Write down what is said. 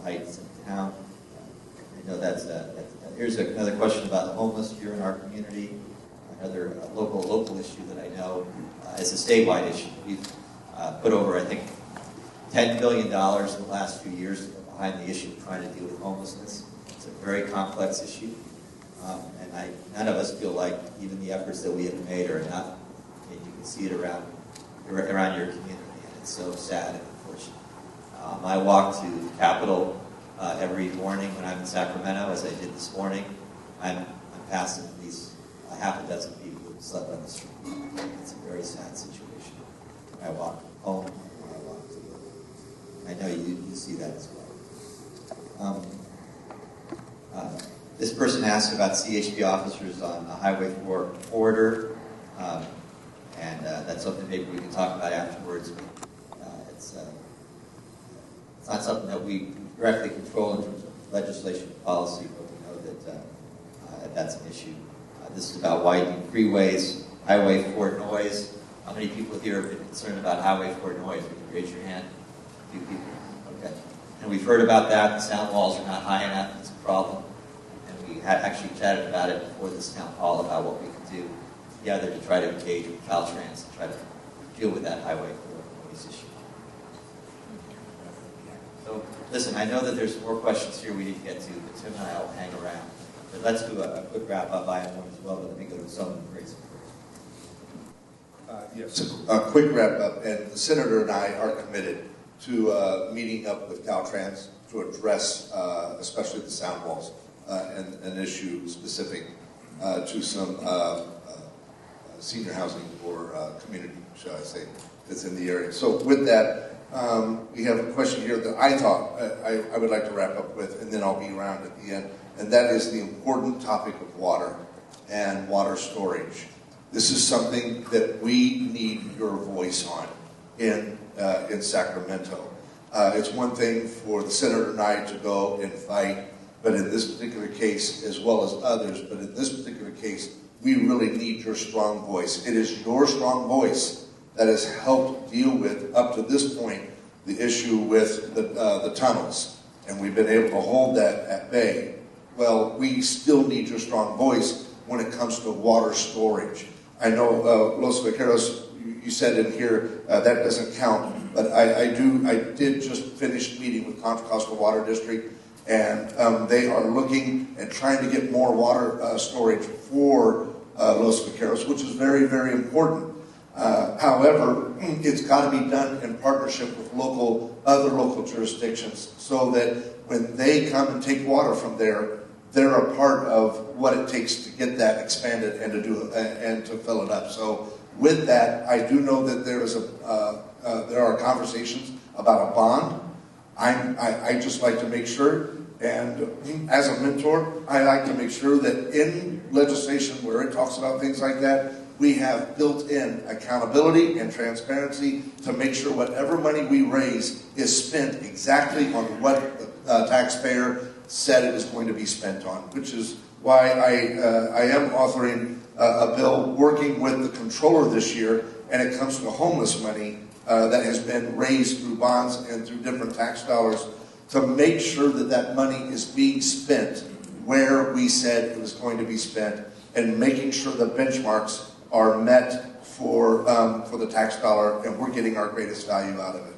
heights in town. I know here's another question about the homeless here in our community. Another local issue that I know is a statewide issue. We've put over, I think, $10 billion in the last few years behind the issue of trying to deal with homelessness. It's a very complex issue, and none of us feel like even the efforts that we have made are enough. And you can see it around your community, and it's so sad and unfortunate. I walk to the Capitol every morning when I'm in Sacramento, as I did this morning. I'm passing at least a half a dozen people who slept on the street. It's a very sad situation. I walk home, I walk to work. I know you see that as well. This person asked about CHP officers on the Highway 4 corridor, and that's something maybe we can talk about afterwards. It's not something that we directly control in terms of legislation and policy, but we know that that's an issue. This is about widening freeways, Highway 4 noise. How many people here have been concerned about Highway 4 noise? Would you raise your hand? A few people. Okay. And we've heard about that. The sound walls are not high enough. It's a problem. And we had actually chatted about it before this town hall about what we could do together to try to engage with Caltrans and try to deal with that Highway 4 noise issue. So, listen, I know that there's more questions here we need to get to, but Tim and I will hang around. But let's do a quick wrap-up. I have one as well, but let me go to someone from Grayson first. Yes, a quick wrap-up. And the Senator and I are committed to meeting up with Caltrans to address especially the sound walls and an issue specific to some senior housing or community, shall I say, that's in the area. So with that, we have a question here that I thought I would like to wrap up with, and then I'll be around at the end. And that is the important topic of water and water storage. This is something that we need your voice on in Sacramento. It's one thing for the Senator and I to go and fight, but in this particular case, as well as others, but in this particular case, we really need your strong voice. It is your strong voice that has helped deal with, up to this point, the issue with the tunnels. And we've been able to hold that at bay. Well, we still need your strong voice when it comes to water storage. I know Los Vaqueros, you said in here that doesn't count, but I did just finish meeting with Contra Costa Water District, and they are looking and trying to get more water storage for Los Vaqueros, which is very, very important. However, it's got to be done in partnership with other local jurisdictions, so that when they come and take water from there, they're a part of what it takes to get that expanded and to do it, and to fill it up. So with that, I do know that there are conversations about a bond. I just like to make sure, and as a mentor, I like to make sure that in legislation where it talks about things like that, we have built in accountability and transparency to make sure whatever money we raise is spent exactly on what the taxpayer said it is going to be spent on, which is why I am authoring a bill working with the controller this year, and it comes to homeless money that has been raised through bonds and through different tax dollars to make sure that that money is being spent where we said it was going to be spent, and making sure the benchmarks are met for the tax dollar, and we're getting our greatest value out of it.